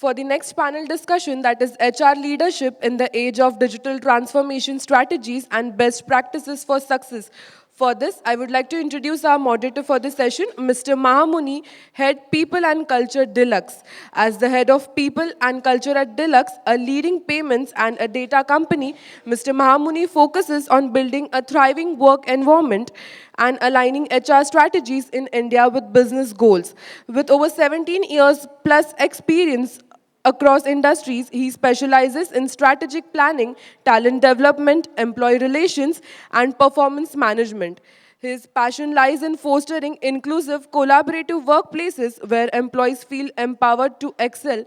for the next panel discussion, that is HR leadership in the age of digital transformation strategies and best practices for success. For this, I would like to introduce our moderator for this session, Mr. Mahamuni, Head People and Culture Deluxe. As the head of People and Culture at Deluxe, a leading payments and a data company, Mr. Mahamuni focuses on building a thriving work environment and aligning HR strategies in India with business goals. With over 17 years plus experience across industries, he specializes in strategic planning, talent development, employee relations, and performance management. His passion lies in fostering inclusive, collaborative workplaces where employees feel empowered to excel.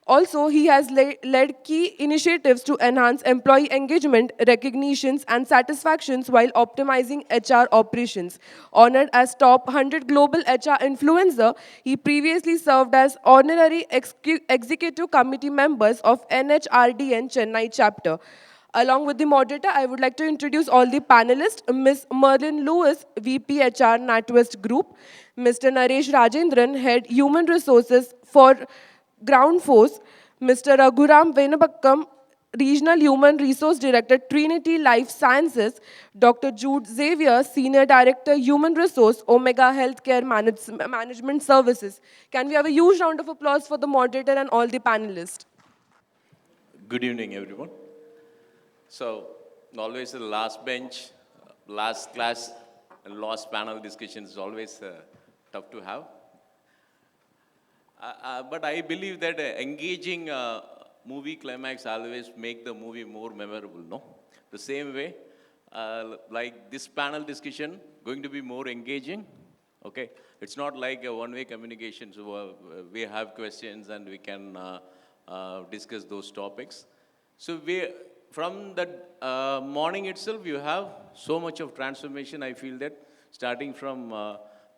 Also, he has led key initiatives to enhance employee engagement, recognitions, and satisfactions while optimizing HR operations. Honored as top 100 global HR influencer, he previously served as honorary executive committee members of NHRDN Chennai chapter. Along with the moderator, I would like to introduce all the panelists. Ms. Merlin Lewis, VP HR, Natwest Group. Mr. Naresh Rajendran, Head Human Resources for GRUNDFOS. Mr. Raghuram Venbakkam, Regional Human Resource Director, Trinity Life Sciences. Dr. Jude Xavier, Senior Director, Human Resource, Omega Healthcare Management Services. Can we have a huge round of applause for the moderator and all the panelists? Good evening, everyone. So, always the last bench, last class, and last panel discussion is always tough to have. But I believe that engaging movie climax always make the movie more memorable, no? The same way, like this panel discussion, going to be more engaging, okay? It's not like a one-way communication, so we have questions and we can discuss those topics. So from that morning itself, you have so much of transformation, I feel that, starting from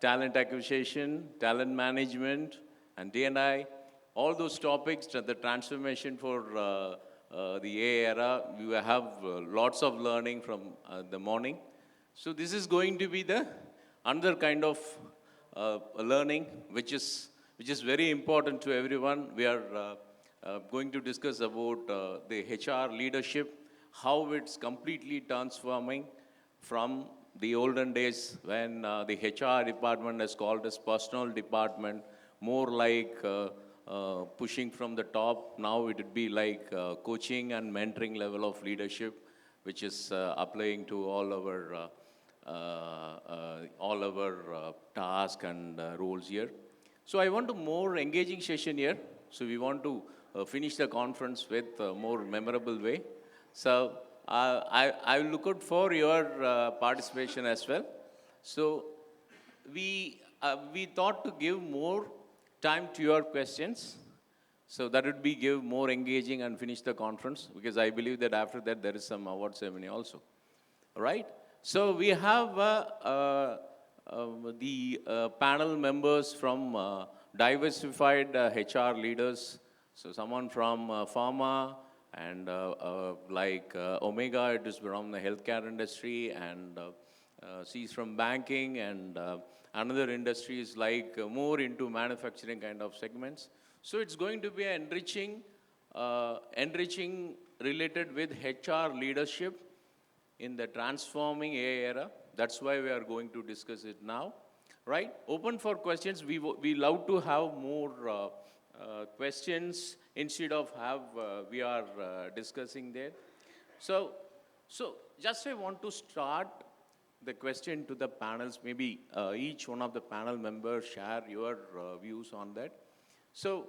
talent acquisition, talent management, and D&I, all those topics, the transformation for the AI era, you have lots of learning from the morning. So this is going to be the another kind of learning, which is very important to everyone. We are going to discuss about the HR leadership, how it's completely transforming from the olden days when the HR department is called as personal department, more like pushing from the top. Now it would be like coaching and mentoring level of leadership, which is applying to all our tasks and roles here. So I want a more engaging session here. So we want to finish the conference with a more memorable way. So I look out for your participation as well. So we thought to give more time to your questions. So that would be give more engaging and finish the conference, because I believe that after that there is some award ceremony also. All right? So we have the panel members from diversified HR leaders. So someone from pharma, and like Omega, it is from the healthcare industry, and she's from banking, and another industry is like more into manufacturing kind of segments. So it's going to be enriching related with HR leadership in the transforming AI era. That's why we are going to discuss it now, right? Open for questions. We love to have more questions instead of we are discussing there. So just I want to start the question to the panels. Maybe each one of the panel members share your views on that. So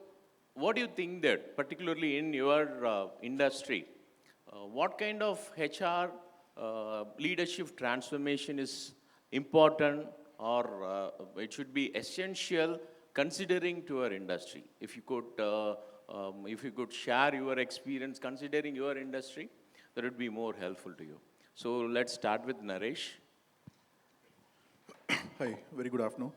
what do you think that, particularly in your industry, what kind of HR leadership transformation is important, or it should be essential considering to our industry? If you could share your experience considering your industry, that would be more helpful to you. So let's start with Naresh. Hi, very good afternoon.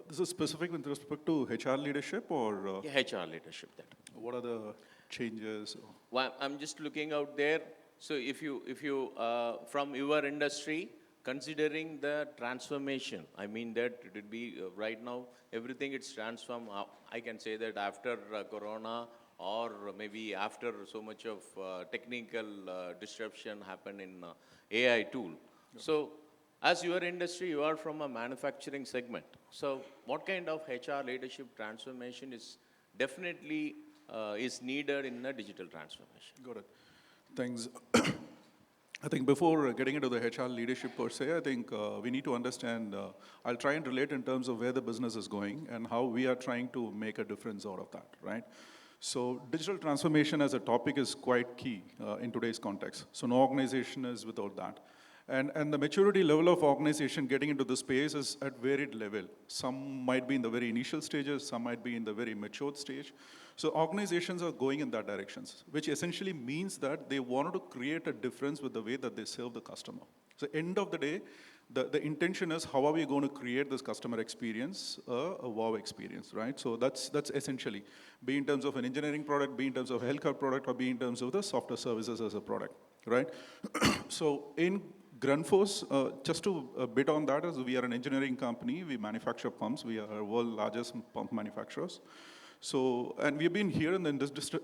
This is specific with respect to HR leadership, or? Yeah, HR leadership. That. What are the changes? Well, I'm just looking out there. So if you from your industry, considering the transformation, I mean that it would be right now, everything it's transformed. I can say that after Corona or maybe after so much of technical disruption happened in AI tool. So as your industry, you are from a manufacturing segment. So what kind of HR leadership transformation is definitely is needed in a digital transformation? Got it. Thanks. I think before getting into the HR leadership per se, I think we need to understand, I'll try and relate in terms of where the business is going and how we are trying to make a difference out of that, right? So digital transformation as a topic is quite key in today's context. So no organization is without that. And the maturity level of organization getting into the space is at varied level. Some might be in the very initial stages, some might be in the very matured stage. So organizations are going in that direction, which essentially means that they wanted to create a difference with the way that they serve the customer. So end of the day, the intention is how are we going to create this customer experience, a wow experience, right? So that's essentially, be in terms of an engineering product, be in terms of a healthcare product, or be in terms of the software services as a product, right? So in GRUNDFOS, just to a bit on that, as we are an engineering company, we manufacture pumps. We are world largest pump manufacturers. So, and we've been here in the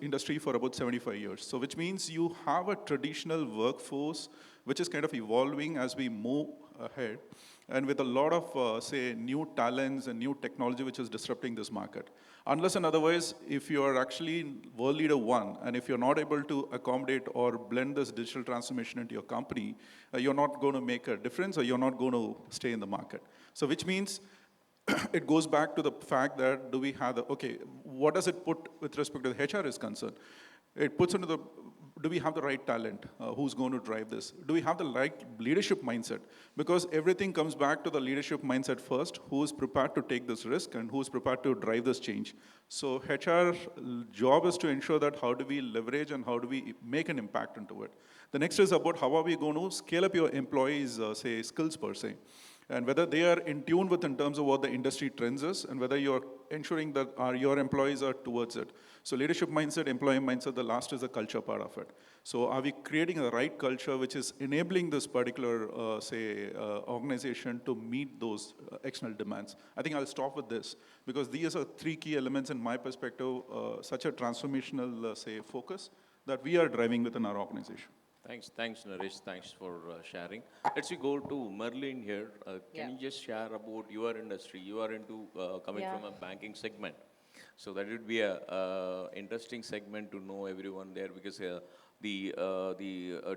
industry for about 75 years. So, which means you have a traditional workforce, which is kind of evolving as we move ahead, and with a lot of, say, new talents and new technology which is disrupting this market. Unless and otherwise, if you are actually world leader one, and if you're not able to accommodate or blend this digital transformation into your company, you're not going to make a difference or you're not going to stay in the market. So which means it goes back to the fact that do we have the, okay, what does it put with respect to the HR is concerned? It puts into the, do we have the right talent? Who's going to drive this? Do we have the right leadership mindset? Because everything comes back to the leadership mindset first, who is prepared to take this risk and who is prepared to drive this change. So HR job is to ensure that how do we leverage and how do we make an impact into it. The next is about how are we going to scale up your employees, say, skills per se. And whether they are in tune with in terms of what the industry trends is, and whether you're ensuring that your employees are towards it. So leadership mindset, employee mindset, the last is the culture part of it. So are we creating the right culture which is enabling this particular, organization to meet those external demands? I think I'll stop with this, because these are three key elements in my perspective, such a transformational, focus that we are driving within our organization. Thanks, Naresh. Thanks for sharing. Let's go to Merlin here. Can you just share about your industry? You are into coming from a banking segment, so that would be a interesting segment to know everyone there, because the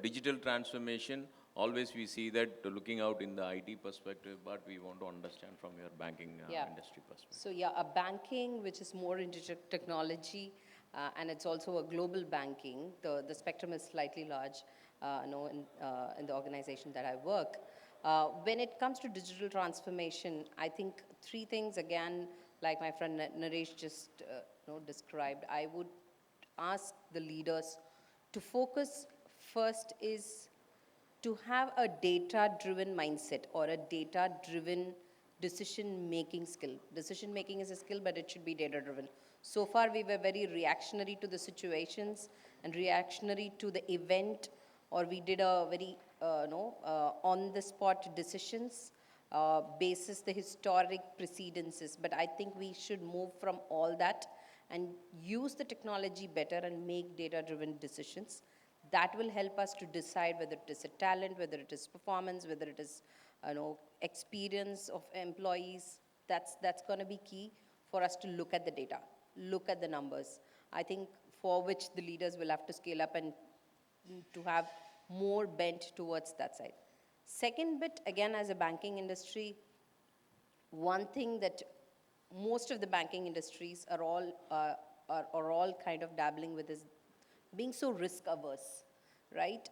digital transformation. Always we see that looking out in the IT perspective, but we want to understand from your banking industry perspective. So a banking which is more into technology. And it's also a global banking. The spectrum is slightly large, in the organization that I work. When it comes to digital transformation, I think three things, again, like my friend Naresh just described, I would ask the leaders to focus. First is to have a data-driven mindset or a data-driven decision-making skill. Decision-making is a skill, but it should be data-driven. So far, we were very reactionary to the situations and reactionary to the event, or we did a very, on-the-spot decisions basis the historic precedences. But I think we should move from all that and use the technology better and make data-driven decisions. That will help us to decide whether it is a talent, whether it is performance, whether it is, experience of employees. That's going to be key for us to look at the data, look at the numbers. I think for which the leaders will have to scale up and to have more bent towards that side. Second bit, again, as a banking industry, one thing that most of the banking industries are all kind of dabbling with is being so risk averse, right?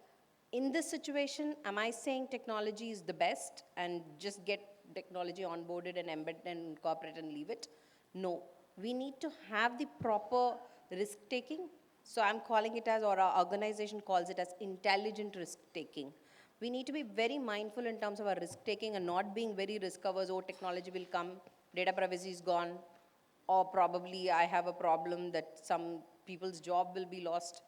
In this situation, am I saying technology is the best and just get technology onboarded and embed and incorporate and leave it? No, we need to have the proper risk taking. So I'm calling it as, or our organization calls it as intelligent risk taking. We need to be very mindful in terms of our risk taking and not being very risk averse. Oh, technology will come, data privacy is gone, or probably I have a problem that some people's job will be lost.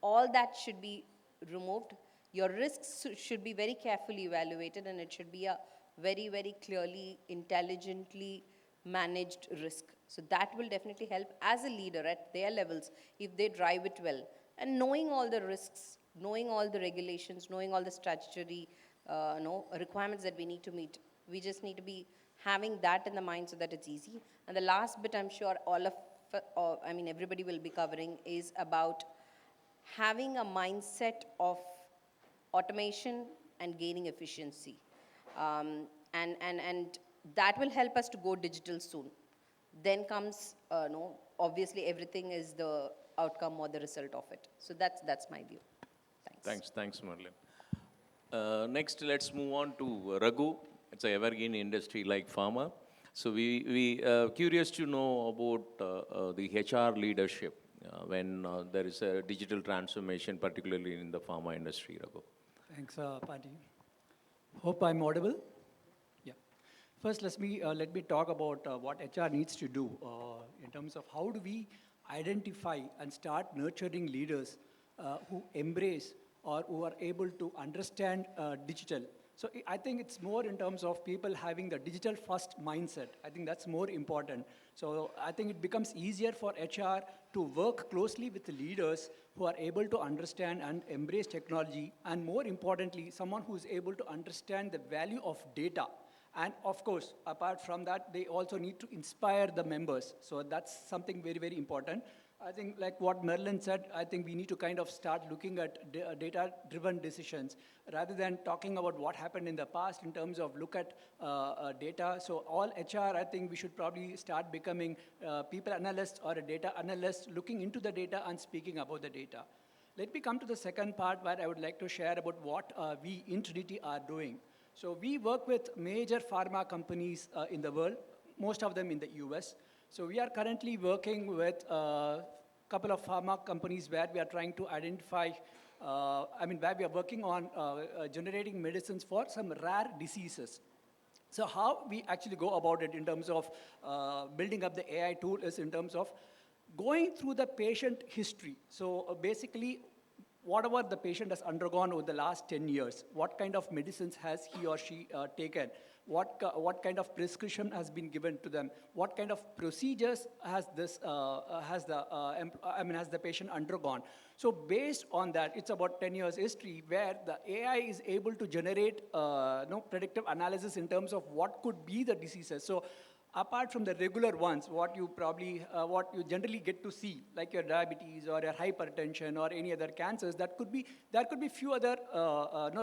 All that should be removed. Your risks should be very carefully evaluated, and it should be a very, very clearly, intelligently managed risk. So that will definitely help as a leader at their levels if they drive it well. And knowing all the risks, knowing all the regulations, knowing all the statutory requirements that we need to meet. We just need to be having that in the mind so that it's easy. And the last bit I'm sure everybody will be covering is about having a mindset of automation and gaining efficiency. And that will help us to go digital soon. Then comes, obviously everything is the outcome or the result of it. So that's my view. Thanks. Thanks, Merlin. Next, let's move on to Raghu. It's an evergreen industry like pharma. So we curious to know about the HR leadership when there is a digital transformation, particularly in the pharma industry, Raghu. Thanks, Pandi. Hope I'm audible. Yeah. First, let me talk about what HR needs to do in terms of how do we identify and start nurturing leaders who embrace or who are able to understand digital. So I think it's more in terms of people having the digital first mindset. I think that's more important. So I think it becomes easier for HR to work closely with the leaders who are able to understand and embrace technology, and more importantly, someone who is able to understand the value of data. And of course, apart from that, they also need to inspire the members. So that's something very, very important. I think like what Merlin said, I think we need to kind of start looking at data-driven decisions rather than talking about what happened in the past in terms of look at data. So all HR, I think we should probably start becoming people analysts or a data analyst looking into the data and speaking about the data. Let me come to the second part where I would like to share about what we in Trinity are doing. So we work with major pharma companies in the world, most of them in the US. So we are currently working with a couple of pharma companies where we are trying to identify, where we are working on generating medicines for some rare diseases. So how we actually go about it in terms of building up the AI tool is in terms of going through the patient history. So basically, whatever the patient has undergone over the last 10 years, what kind of medicines has he or she taken, what kind of prescription has been given to them, what kind of procedures has the patient undergone. So based on that, it's about 10 years history where the AI is able to generate predictive analysis in terms of what could be the diseases. So apart from the regular ones, what you generally get to see, like your diabetes or your hypertension or any other cancers, there could be few other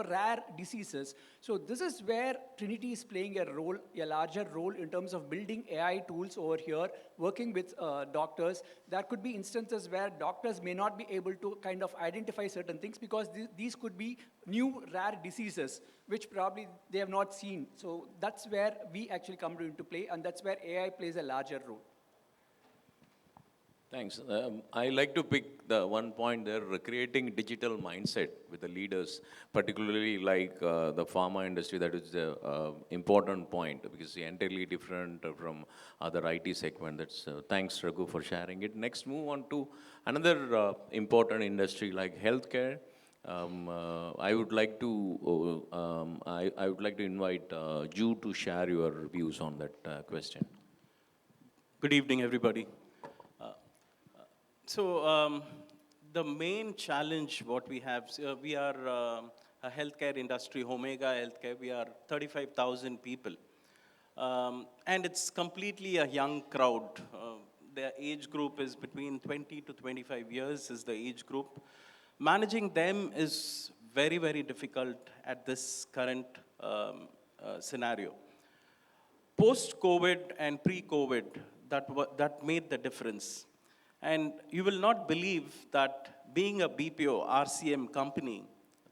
rare diseases. So this is where Trinity is playing a larger role in terms of building AI tools over here, working with doctors. There could be instances where doctors may not be able to kind of identify certain things because these could be new rare diseases, which probably they have not seen. So that's where we actually come into play, and that's where AI plays a larger role. Thanks. I like to pick the one point there, creating digital mindset with the leaders, particularly like the pharma industry. That is the important point because it's entirely different from other IT segment. That's thanks, Raghu, for sharing it. Next, move on to another important industry like healthcare. I would like to invite Jude to share your views on that question. Good evening, everybody. The main challenge what we have, we are a healthcare industry, Omega Healthcare. We are 35,000 people. And it's completely a young crowd. The age group is between 20 to 25 years is the age group. Managing them is very, very difficult at this current scenario. Post-COVID and pre-COVID, that made the difference. And you will not believe that being a BPO, RCM company,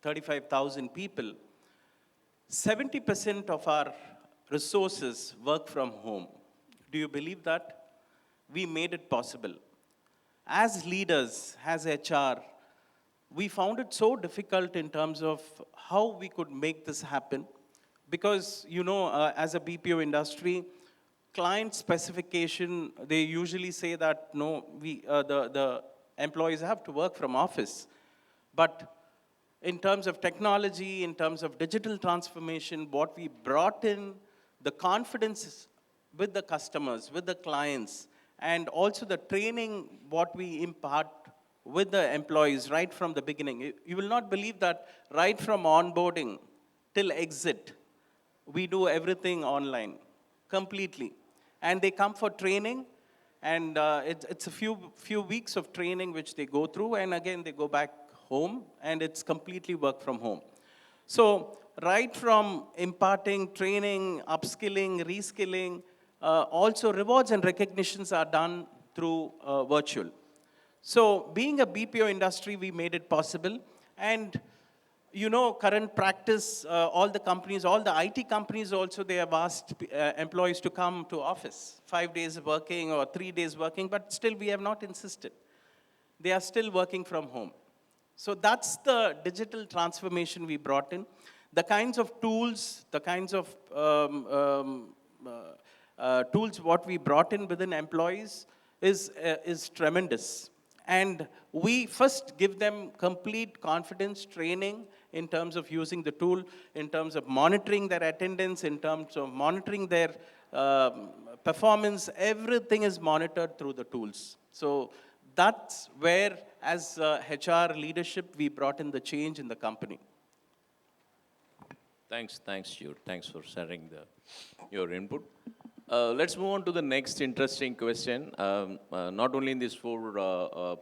35,000 people, 70% of our resources work from home. Do you believe that? We made it possible. As leaders, as HR, we found it so difficult in terms of how we could make this happen. Because, as a BPO industry, client specification, they usually say that, no, the employees have to work from office. But in terms of technology, in terms of digital transformation, what we brought in, the confidence with the customers, with the clients, and also the training, what we impart with the employees right from the beginning. You will not believe that right from onboarding till exit, we do everything online, completely. And they come for training, and it's a few weeks of training which they go through, and again they go back home, and it's completely work from home. So right from imparting training, upskilling, reskilling, also rewards and recognitions are done through virtual. So being a BPO industry, we made it possible. And you know, current practice, all the companies, all the IT companies also, they have asked employees to come to office, 5 days working or 3 days working, but still we have not insisted. They are still working from home. So that's the digital transformation we brought in. The kinds of tools, the kinds of tools what we brought in within employees is tremendous. And we first give them complete confidence training in terms of using the tool, in terms of monitoring their attendance, in terms of monitoring their performance. Everything is monitored through the tools. So that's where, as HR leadership, we brought in the change in the company. Thanks, Jude. Thanks for sharing your input. Let's move on to the next interesting question. Not only in these four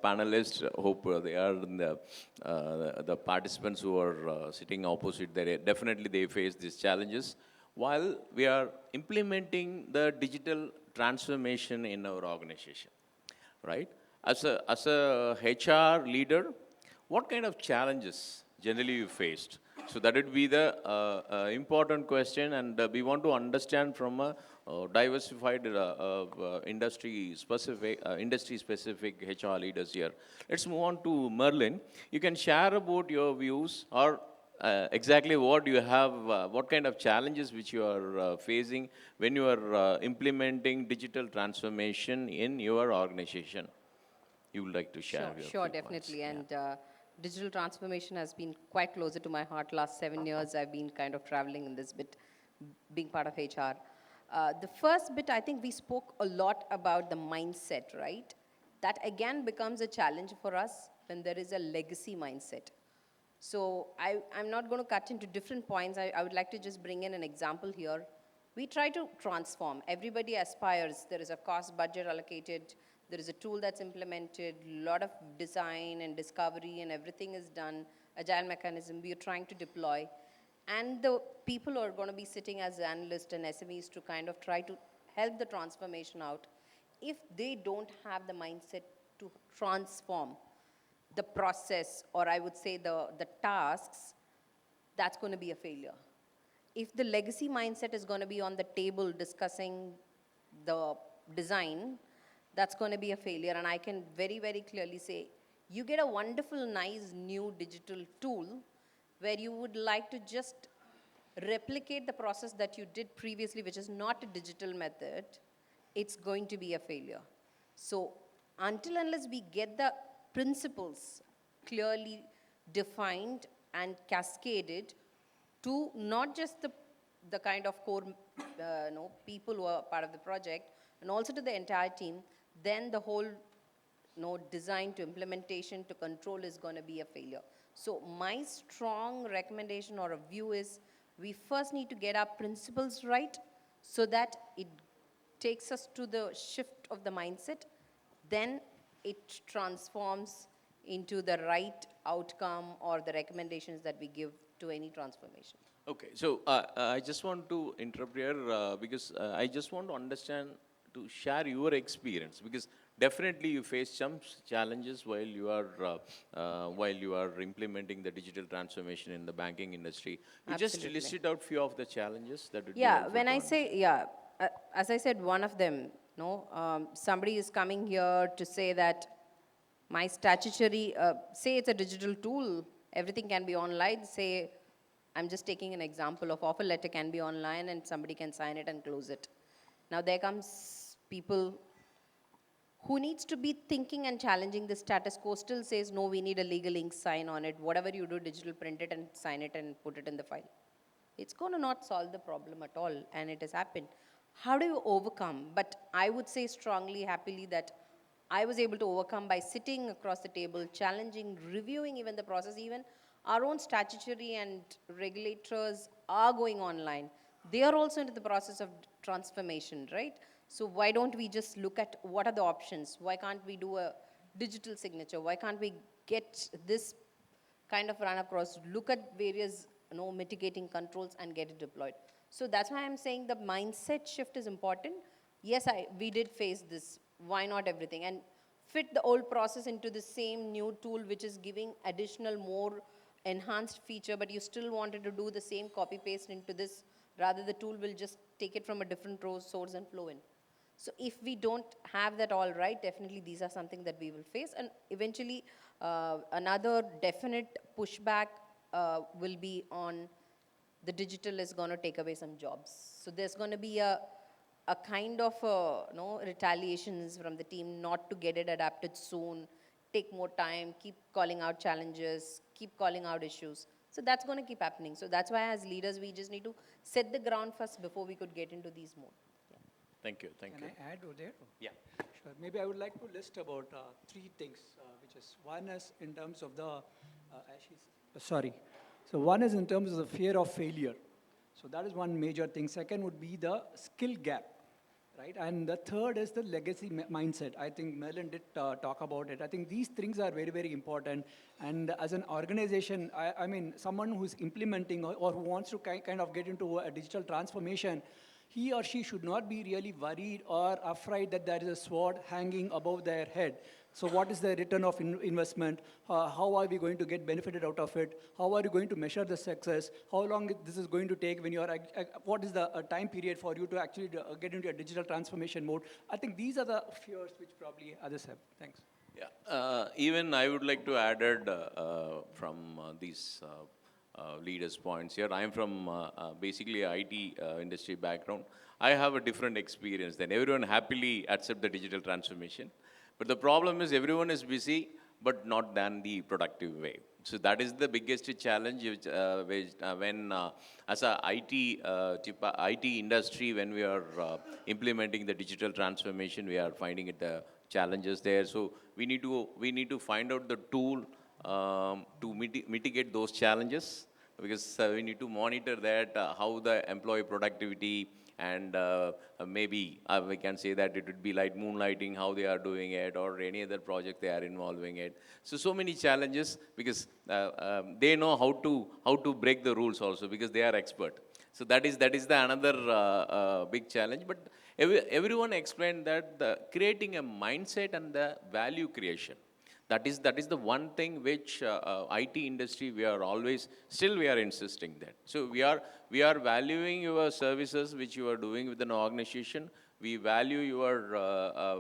panelists, hope they are in the participants who are sitting opposite. Definitely they face these challenges while we are implementing the digital transformation in our organization, right? As a HR leader, what kind of challenges generally you faced? So that would be the important question, and we want to understand from a diversified industry-specific HR leaders here. Let's move on to Merlin. You can share about your views or exactly what you have, what kind of challenges which you are facing when you are implementing digital transformation in your organization. You would like to share your Sure, few definitely. points. And digital transformation has been quite closer to my heart. Last 7 years, I've been kind of traveling in this bit, being part of HR. The first bit, I think we spoke a lot about the mindset, right? That again becomes a challenge for us when there is a legacy mindset. So I'm not going to cut into different points. I would like to just bring in an example here. We try to transform. Everybody aspires. There is a cost budget allocated. There is a tool that's implemented. A lot of design and discovery and everything is done. Agile mechanism we are trying to deploy. And the people who are going to be sitting as analysts and SMEs to kind of try to help the transformation out, if they don't have the mindset to transform the process, or I would say the tasks, that's going to be a failure. If the legacy mindset is going to be on the table discussing the design, that's going to be a failure. And I can very, very clearly say, you get a wonderful, nice, new digital tool where you would like to just replicate the process that you did previously, which is not a digital method, it's going to be a failure. So until unless we get the principles clearly defined and cascaded to not just the kind of core people who are part of the project, and also to the entire team, then the whole design to implementation to control is going to be a failure. So my strong recommendation or a view is we first need to get our principles right so that it takes us to the shift of the mindset, then it transforms into the right outcome or the recommendations that we give to any transformation. Okay, so I just want to interrupt here because I just want to understand, to share your experience, because definitely you face some challenges while you are implementing the digital transformation in the banking industry. You Absolutely. just listed out few of the challenges that would be Yeah, helpful when to I understand. say, as I said, one of them, somebody is coming here to say that my statutory, say it's a digital tool, everything can be online, say, I'm just taking an example of offer letter can be online and somebody can sign it and close it. Now there comes people who needs to be thinking and challenging the status quo still says, no, we need a legal ink sign on it. Whatever you do, digital, print it and sign it and put it in the file. It's going to not solve the problem at all, and it has happened. How do you overcome? But I would say strongly, happily, that I was able to overcome by sitting across the table, challenging, reviewing even the process. Even our own statutory and regulators are going online. They are also into the process of transformation, right? So why don't we just look at what are the options? Why can't we do a digital signature? Why can't we get this kind of run across, look at various mitigating controls and get it deployed? So that's why I'm saying the mindset shift is important. Yes, we did face this. Why not everything? And fit the old process into the same new tool, which is giving additional, more enhanced feature, but you still wanted to do the same copy paste into this. Rather, the tool will just take it from a different source and flow in. So if we don't have that all right, definitely these are something that we will face. And eventually, another definite pushback will be on the digital is going to take away some jobs. So there's going to be a kind of retaliations from the team not to get it adapted soon, take more time, keep calling out challenges, keep calling out issues. So that's going to keep happening. So that's why as leaders, we just need to set the ground first before we could get into these mode. Thank you. Thank Can you. I add over there? Yeah. Sure. Maybe I would like to list about three things, which is one is in terms of the, sorry. So one is in terms of the fear of failure. So that is one major thing. Second would be the skill gap, right? And the third is the legacy mindset. I think Merlin did talk about it. I think these things are very, very important. And as an organization, I mean, someone who's implementing or who wants to kind of get into a digital transformation, he or she should not be really worried or afraid that there is a sword hanging above their head. So what is the return of investment? How are we going to get benefited out of it? How are you going to measure the success? How long this is going to take when you are, what is the time period for you to actually get into a digital transformation mode? I think these are the fears which probably others have. Thanks. Yeah. Even I would like to add from these leaders' points here. I am from basically IT industry background. I have a different experience than everyone happily accept the digital transformation. But the problem is everyone is busy, but not done the productive way. So that is the biggest challenge when as a IT industry, when we are implementing the digital transformation, we are finding it the challenges there. So we need to find out the tool to mitigate those challenges, because we need to monitor that how the employee productivity and maybe we can say that it would be like moonlighting, how they are doing it, or any other project they are involving it. So many challenges, because they know how to break the rules also, because they are expert. So that is the another big challenge. But everyone explained that creating a mindset and the value creation. That is the one thing which IT industry we are insisting that. So we are valuing your services which you are doing with an organization. We value your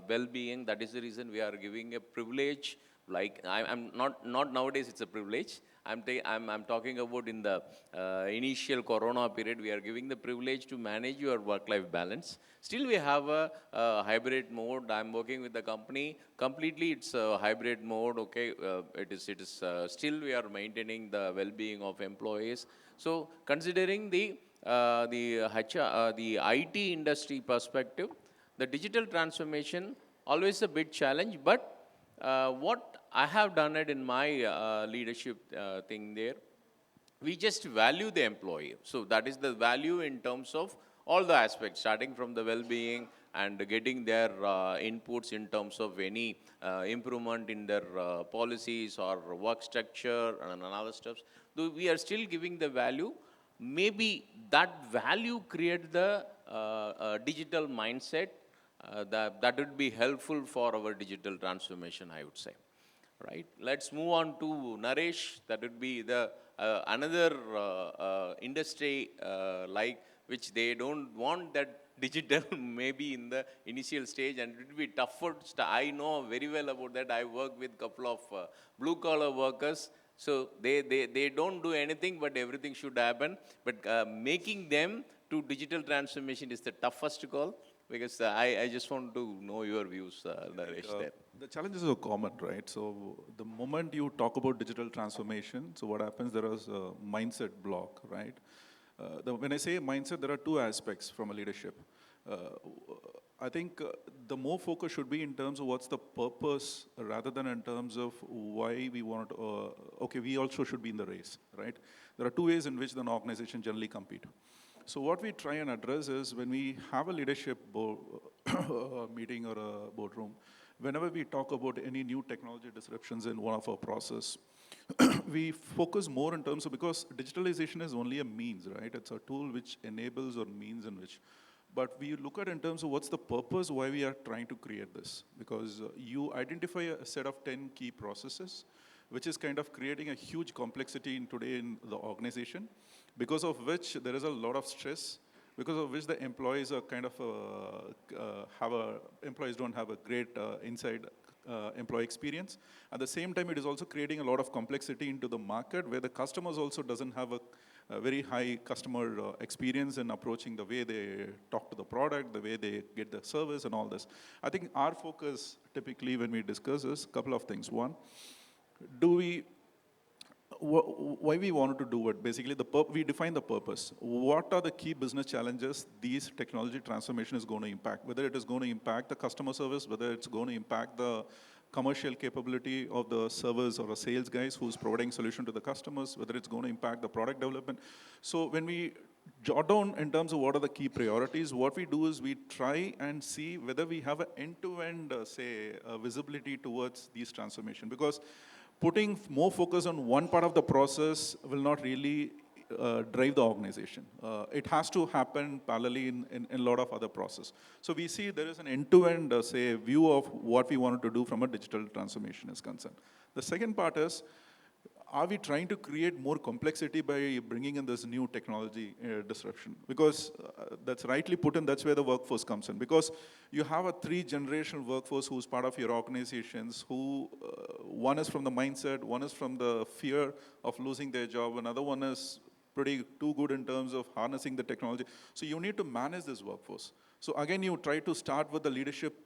well-being. That is the reason we are giving a privilege. Like I'm not nowadays it's a privilege. I'm talking about in the initial Corona period, we are giving the privilege to manage your work-life balance. Still, we have a hybrid mode. I'm working with the company. Completely, it's a hybrid mode. Okay, it is. Still, we are maintaining the well-being of employees. So, considering the IT industry perspective, the digital transformation always a big challenge. But what I have done it in my leadership thing there, we just value the employee. So that is the value in terms of all the aspects, starting from the well-being and getting their inputs in terms of any improvement in their policies or work structure and other stuff. Though we are still giving the value, maybe that value create the digital mindset that would be helpful for our digital transformation, I would say. Right. Let's move on to Naresh. That would be the another industry like which they don't want that digital maybe in the initial stage, and it will be tougher. I know very well about that. I work with couple of blue collar workers. So they don't do anything, but everything should happen. But making them to digital transformation is the toughest call. Because I just want to know your views, Naresh, there. The challenges are common, right? So the moment you talk about digital transformation, so what happens, there is a mindset block, right? When I say mindset, there are two aspects from a leadership. Uh, I think the more focus should be in terms of what's the purpose rather than in terms of why we want to, okay, we also should be in the race, right? There are two ways in which an organization generally compete. So what we try and address is when we have a leadership meeting or a boardroom, whenever we talk about any new technology disruptions in one of our process, we focus more in terms of, because digitalization is only a means, right? It's a tool which enables or means in which, but we look at in terms of what's the purpose, why we are trying to create this. Because you identify a set of 10 key processes, which is kind of creating a huge complexity in today in the organization, because of which there is a lot of stress, because of which the employees are kind of employees don't have a great inside employee experience. At the same time, it is also creating a lot of complexity into the market where the customers also doesn't have a very high customer experience in approaching the way they talk to the product, the way they get the service and all this. I think our focus typically when we discuss is a couple of things. One, why we wanted to do it? Basically, we define the purpose. What are the key business challenges these technology transformation is going to impact? Whether it is going to impact the customer service, whether it's going to impact the commercial capability of the servers or the sales guys who's providing solution to the customers, whether it's going to impact the product development. So when we jot down in terms of what are the key priorities, what we do is we try and see whether we have an end-to-end, visibility towards these transformation. Because putting more focus on one part of the process will not really drive the organization. It has to happen parallelly in a lot of other processes. So we see there is an end-to-end, view of what we wanted to do from a digital transformation is concerned. The second part is, are we trying to create more complexity by bringing in this new technology disruption? Because that's rightly put in, that's where the workforce comes in. Because you have a 3-generational workforce who's part of your organizations, who one is from the mindset, one is from the fear of losing their job, another one is pretty too good in terms of harnessing the technology. So you need to manage this workforce. So again, you try to start with the leadership,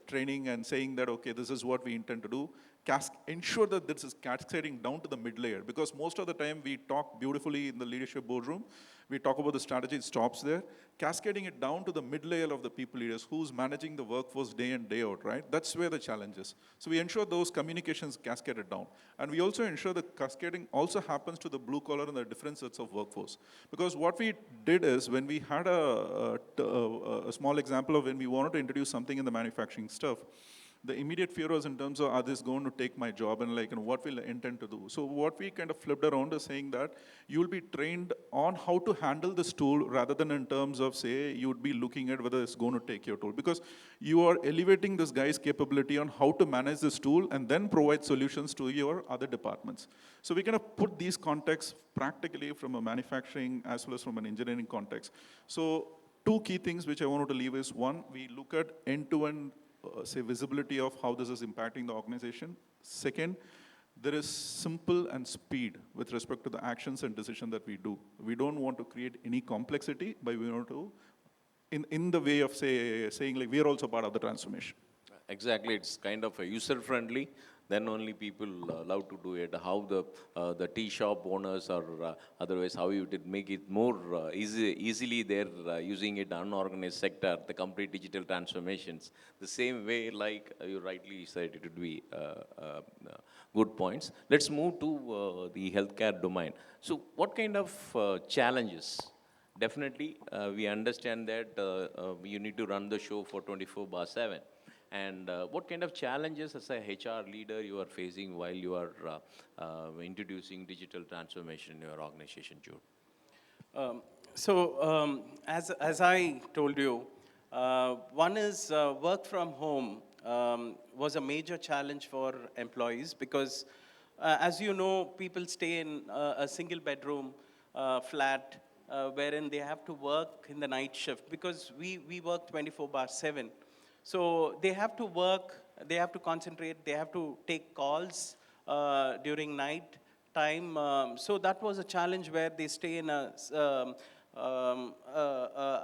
training and saying that, okay, this is what we intend to do. Ensure that this is cascading down to the mid layer, because most of the time we talk beautifully in the leadership boardroom, we talk about the strategy, it stops there. Cascading it down to the mid layer of the people leaders who's managing the workforce day in, day out, right? That's where the challenge is. So we ensure those communications cascaded down. And we also ensure that cascading also happens to the blue collar and the different sets of workforce. Because what we did is, when we had a small example of when we wanted to introduce something in the manufacturing stuff, the immediate fear was in terms of, are this going to take my job, and what will I intend to do? So what we kind of flipped around is saying that you'll be trained on how to handle this tool rather than in terms of, say, you'd be looking at whether it's going to take your tool. Because you are elevating this guy's capability on how to manage this tool and then provide solutions to your other departments. So we kind of put these contexts practically from a manufacturing as well as from an engineering context. So two key things which I wanted to leave is, one, we look at end-to-end visibility of how this is impacting the organization. Second, there is simple and speed with respect to the actions and decisions that we do. We don't want to create any complexity, but we want to, in the way of saying like we are also part of the transformation. Exactly, it's kind of a user-friendly, then only people love to do it. How the tea shop owners or otherwise, how you did make it more easily they're using it unorganized sector, the complete digital transformations. The same way, like you rightly said, it would be good points. Let's move to the healthcare domain. So what kind of challenges? Definitely, we understand that you need to run the show for 24/7. And what kind of challenges as a HR leader you are facing while you are introducing digital transformation in your organization, Jude? As I told you, one is work from home was a major challenge for employees because, as you know, people stay in a single bedroom flat wherein they have to work in the night shift because we work 24/7. So they have to work, they have to concentrate, they have to take calls during night time. So that was a challenge where they stay in a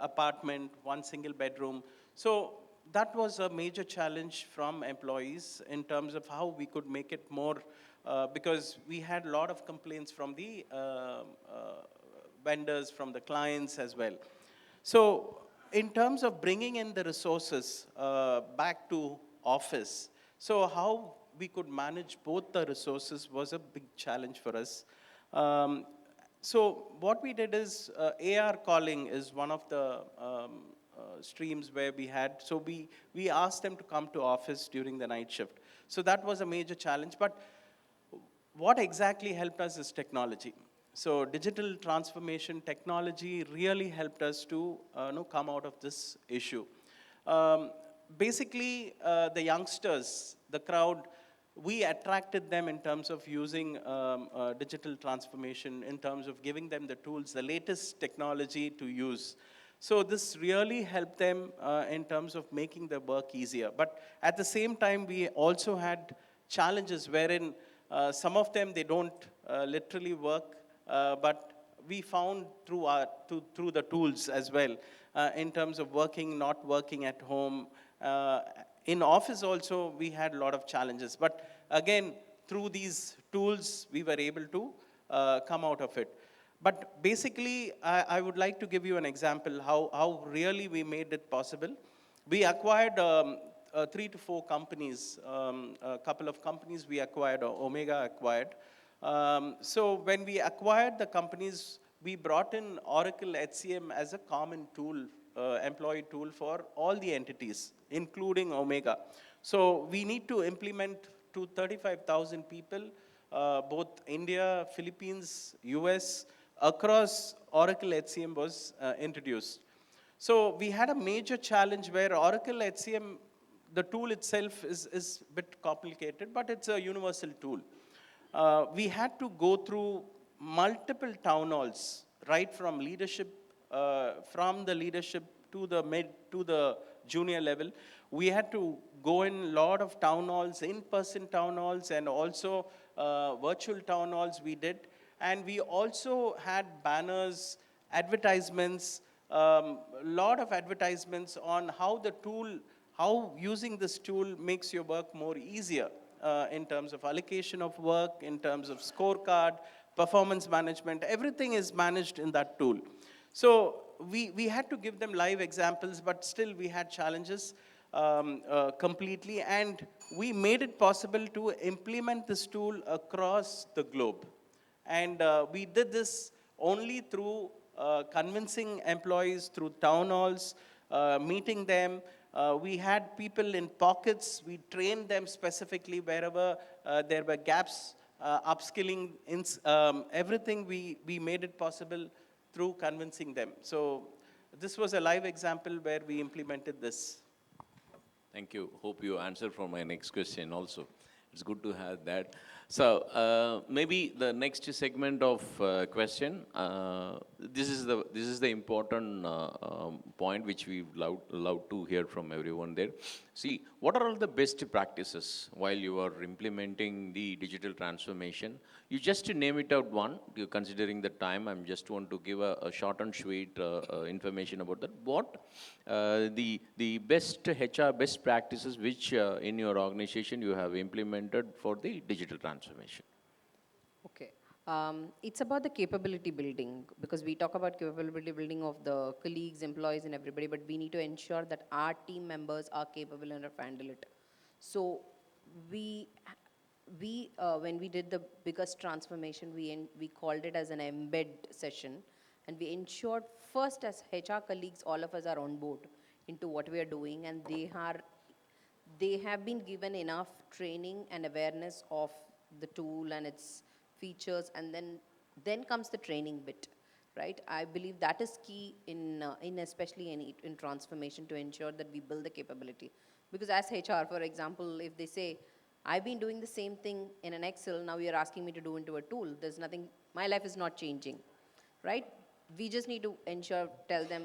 apartment, one single bedroom. So that was a major challenge from employees in terms of how we could make it more, because we had a lot of complaints from the vendors, from the clients as well. So in terms of bringing in the resources back to office, so how we could manage both the resources was a big challenge for us. Um, so what we did is AR calling is one of the streams where we had, so we asked them to come to office during the night shift. So that was a major challenge, but what exactly helped us is technology. So digital transformation technology really helped us to come out of this issue. Um, Basically, the youngsters, the crowd, we attracted them in terms of using digital transformation, in terms of giving them the tools, the latest technology to use. So this really helped them in terms of making the work easier. But at the same time, we also had challenges wherein some of them, they don't literally work, but we found through the tools as well, in terms of working, not working at home. In office also, we had a lot of challenges. But again, through these tools, we were able to come out of it. But basically, I would like to give you an example how really we made it possible. We acquired 3 to 4 companies, a couple of companies we acquired, or Omega acquired. So when we acquired the companies, we brought in Oracle HCM as a common tool, employee tool for all the entities, including Omega. So we need to implement to 35,000 people, both India, Philippines, US, across Oracle HCM was introduced. So we had a major challenge where Oracle HCM, the tool itself is a bit complicated, but it's a universal tool. We had to go through multiple town halls, right from leadership, from the leadership to the mid to the junior level. We had to go in a lot of town halls, in-person town halls, and also virtual town halls we did. And we also had banners, advertisements, lot of advertisements on how the tool, how using this tool makes your work more easier, in terms of allocation of work, in terms of scorecard, performance management, everything is managed in that tool. So we had to give them live examples, but still we had challenges completely, and we made it possible to implement this tool across the globe. And we did this only through convincing employees through town halls, meeting them. We had people in pockets. We trained them specifically wherever there were gaps, upskilling, everything we made it possible through convincing them. So this was a live example where we implemented this. Thank you. Hope you answer for my next question also. It's good to have that. So maybe the next segment of question. This is the important point which we love to hear from everyone there. See, what are all the best practices while you are implementing the digital transformation? You just name it out one. You considering the time, I'm just want to give a short and sweet information about that. What the best HR best practices which in your organization you have implemented for the digital transformation? Okay. It's about the capability building, because we talk about capability building of the colleagues, employees, and everybody, but we need to ensure that our team members are capable enough to handle it. So we when we did the biggest transformation, we called it as an embed session, and we ensured first as HR colleagues, all of us are on board into what we are doing, and they have been given enough training and awareness of the tool and its features, and then comes the training bit, right? I believe that is key in especially in transformation, to ensure that we build the capability. Because as HR, for example, if they say, I've been doing the same thing in an Excel, now you're asking me to do into a tool, there's nothing, my life is not changing, right? We just need to tell them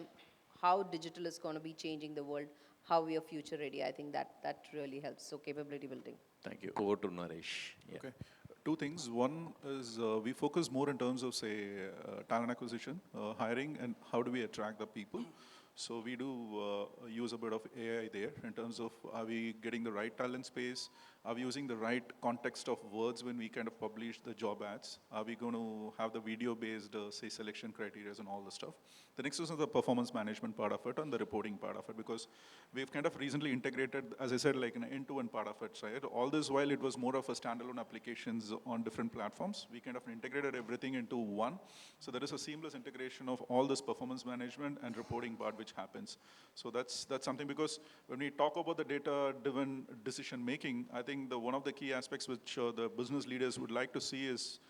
how digital is going to be changing the world, how we are future ready. I think that really helps. So capability building. Thank you. Over to Naresh. Yeah. Okay. Two things. One is we focus more in terms of, say, talent acquisition, hiring, and how do we attract the people. So we do use a bit of AI there in terms of are we getting the right talent space? Are we using the right context of words when we kind of publish the job ads? Are we going to have the video-based, say, selection criteria and all the stuff? The next is the performance management part of it and the reporting part of it, because we've kind of recently integrated, as I said, like an end-to-end part of it. Right? All this while it was more of a standalone applications on different platforms, we kind of integrated everything into one. So there is a seamless integration of all this performance management and reporting part which happens. So that's something, because when we talk about the data-driven decision making, I think one of the key aspects which the business leaders would like to see is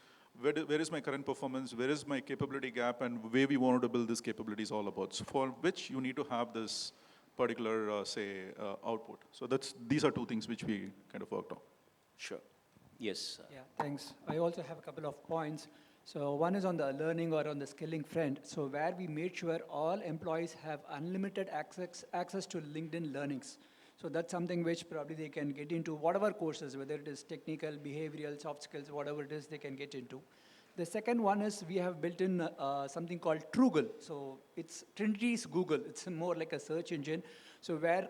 where is my current performance, where is my capability gap, and where we wanted to build this capabilities all about. So for which you need to have this particular, output. So these are two things which we kind of worked on. Sure. Yes. Yeah, thanks. I also have a couple of points. So one is on the learning or on the skilling front. So where we made sure all employees have unlimited access to LinkedIn learnings. So that's something which probably they can get into whatever courses, whether it is technical, behavioral, soft skills, whatever it is they can get into. The second one is we have built in something called Trugle. So it's Trinity's Google. It's more like a search engine. So where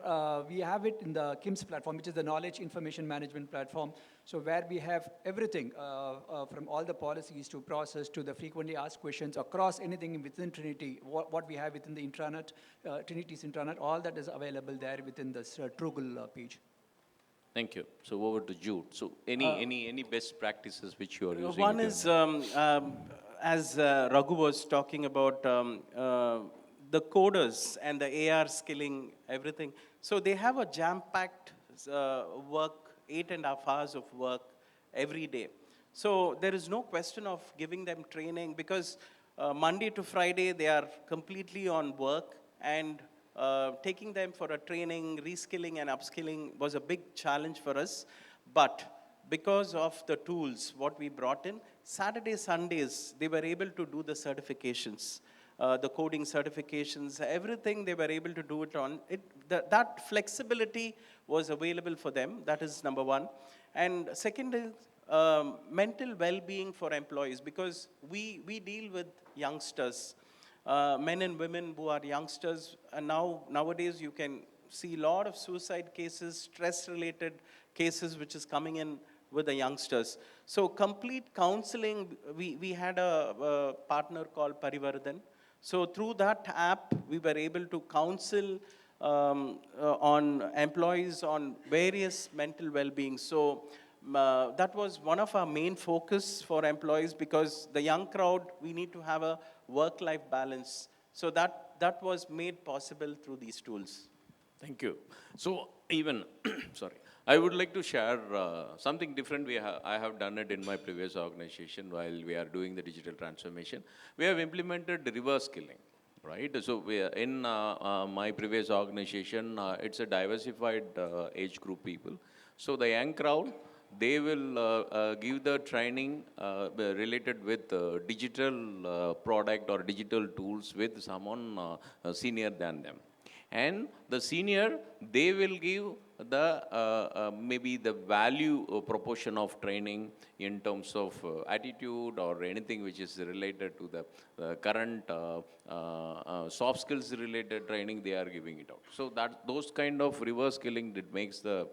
we have it in the KIMS platform, which is the Knowledge Information Management platform. So where we have everything from all the policies to process to the frequently asked questions across anything within Trinity, what we have within the intranet, Trinity's intranet, all that is available there within this Trugle page. Thank you. So over to Jude. So any best practices which you are using? One is, as Raghu was talking about, the coders and the AR skilling, everything. So they have a jam-packed work, 8.5 hours of work every day. So there is no question of giving them training, because Monday to Friday they are completely on work, and taking them for a training, reskilling and upskilling was a big challenge for us. But because of the tools, what we brought in, Saturdays, Sundays, they were able to do the certifications, the coding certifications, everything they were able to do it on. That flexibility was available for them. That is number one. And second is mental well-being for employees, because we deal with youngsters. Men and women who are youngsters, and nowadays you can see a lot of suicide cases, stress-related cases which is coming in with the youngsters. So complete counseling, we had a partner called Parivardhan. So through that app, we were able to counsel on employees on various mental well-being. So that was one of our main focus for employees, because the young crowd, we need to have a work-life balance. So that was made possible through these tools. Thank you. So even, sorry, I would like to share something different. I have done it in my previous organization while we are doing the digital transformation. We have implemented reverse skilling, right? So we are in my previous organization, it's a diversified age group people. So the young crowd, they will give the training related with digital product or digital tools with someone senior than them. And the senior, they will give the maybe the value proportion of training in terms of attitude or anything which is related to the current soft skills related training, they are giving it out. So that those kind of reverse skilling, that makes the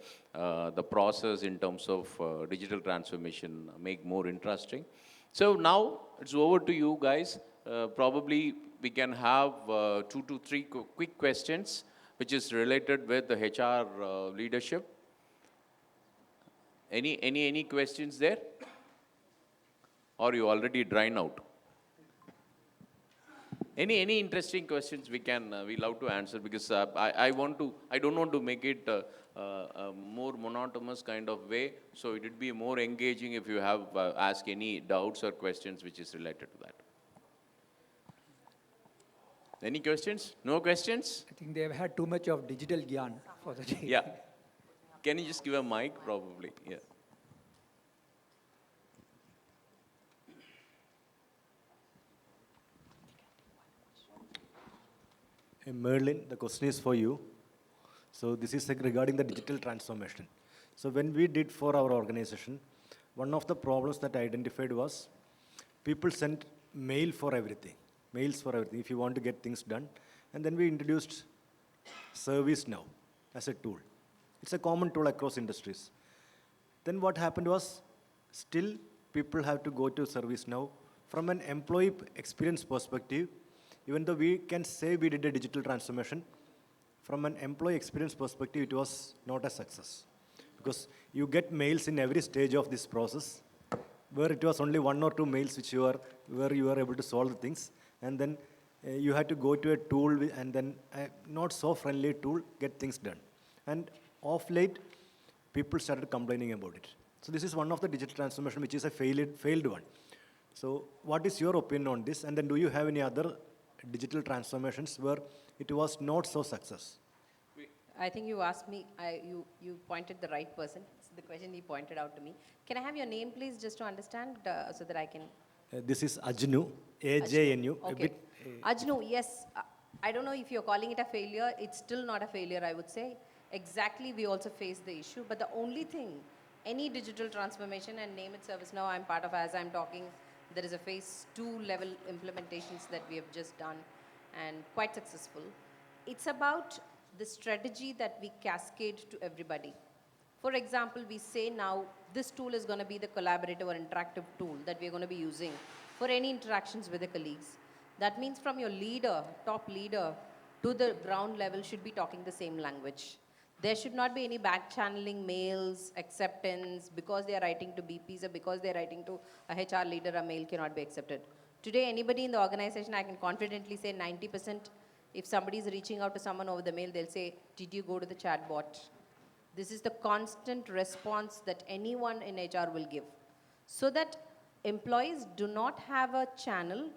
process in terms of digital transformation make more interesting. So now it's over to you guys. Probably we can have 2 to 3 quick questions which is related with the HR leadership. Any questions there? Or you already drained out? Any interesting questions we love to answer, because I don't want to make it more monotonous kind of way. So it would be more engaging if you have ask any doubts or questions which is related to that. Any questions? No questions? I think they have had too much of digital gyan for the day. Yeah. Can you just give a mic, probably? Yeah. Hey, Merlin, the question is for you. So this is regarding the digital transformation. So when we did for our organization, one of the problems that I identified was people sent mail for everything, mails for everything, if you want to get things done. And then we introduced ServiceNow as a tool. It's a common tool across industries. Then what happened was, still people have to go to ServiceNow. From an employee experience perspective, even though we can say we did a digital transformation, from an employee experience perspective, it was not a success. Because you get mails in every stage of this process, where it was only 1 or 2 mails where you were able to solve the things, and then you had to go to a tool and then a not so friendly tool, get things done. And of late, people started complaining about it. So this is one of the digital transformation which is a failed one. So what is your opinion on this? And then do you have any other digital transformations where it was not so success? I think you asked me, you pointed the right person. It's the question he pointed out to me. Can I have your name, please, just to understand, so that I can... This is Ajnu, AJNU. Okay. Ajnu, yes. I don't know if you're calling it a failure. It's still not a failure, I would say. Exactly, we also face the issue. But the only thing, any digital transformation, and name it ServiceNow, I'm part of, as I'm talking, there is a phase 2 level implementations that we have just done and quite successful. It's about the strategy that we cascade to everybody. For example, we say now this tool is going to be the collaborative or interactive tool that we're going to be using for any interactions with the colleagues. That means from your leader, top leader, to the ground level should be talking the same language. There should not be any back channeling mails, acceptance, because they are writing to BPs or because they are writing to a HR leader, a mail cannot be accepted. Today, anybody in the organization, I can confidently say 90%, if somebody is reaching out to someone over the mail, they'll say, did you go to the chat bot? This is the constant response that anyone in HR will give. So that employees do not have a channel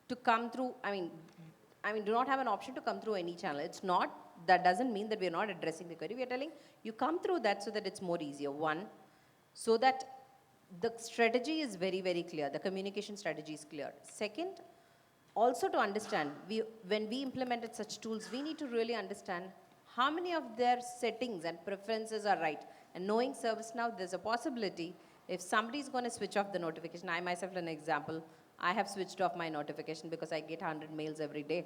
to come through, do not have an option to come through any channel. It's not, that doesn't mean that we're not addressing the query. We're telling you come through that so that it's more easier. One, so that the strategy is very, very clear. The communication strategy is clear. Second, also to understand, when we implemented such tools, we need to really understand how many of their settings and preferences are right. And knowing ServiceNow, there's a possibility if somebody's going to switch off the notification. I myself, an example, I have switched off my notification because I get 100 mails every day.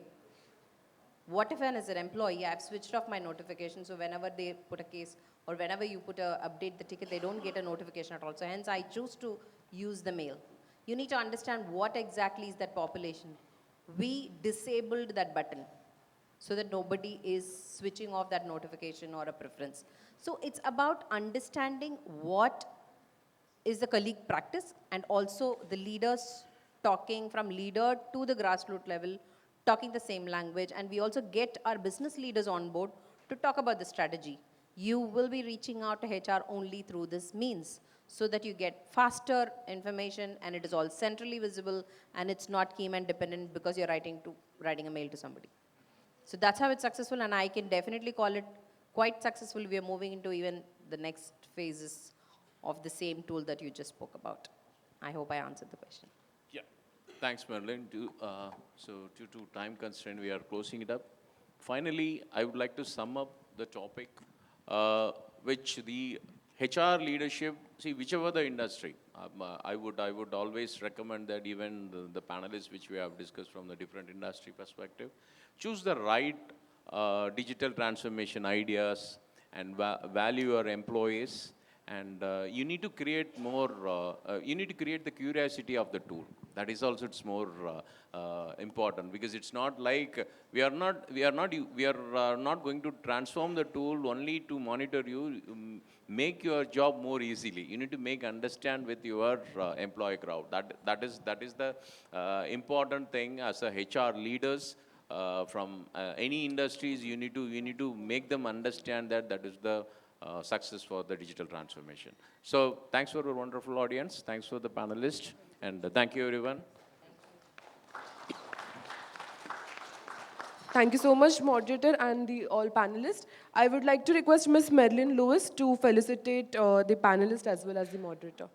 What if, as an employee, I've switched off my notification, so whenever they put a case or whenever you update the ticket, they don't get a notification at all. So hence, I choose to use the mail. You need to understand what exactly is that population. We disabled that button so that nobody is switching off that notification or a preference. So it's about understanding what is the colleague practice and also the leaders talking from leader to the grassroots level, talking the same language, and we also get our business leaders on board to talk about the strategy. You will be reaching out to HR only through this means so that you get faster information and it is all centrally visible and it's not key man dependent because you're writing a mail to somebody. So that's how it's successful, and I can definitely call it quite successful. We are moving into even the next phases of the same tool that you just spoke about. I hope I answered the question. Yeah. Thanks, Merlin. So due to time constraint, we are closing it up. Finally, I would like to sum up the topic, which the HR leadership, see, whichever the industry, I would always recommend that even the panelists which we have discussed from the different industry perspective, choose the right digital transformation ideas and value your employees. And you need to create more, you need to create the curiosity of the tool. That is also, it's more important, because it's not like we are not going to transform the tool only to monitor you, make your job more easily. You need to make understand with your employee crowd. That is the important thing as a HR leaders. From any industries, you need to make them understand that is the success for the digital transformation. So thanks for a wonderful audience. Thanks for the panelists. And thank you, everyone. Thank you so much, moderator and the all panelists. I would like to request Ms. Merlin Lewis to felicitate the panelists as well as the moderator.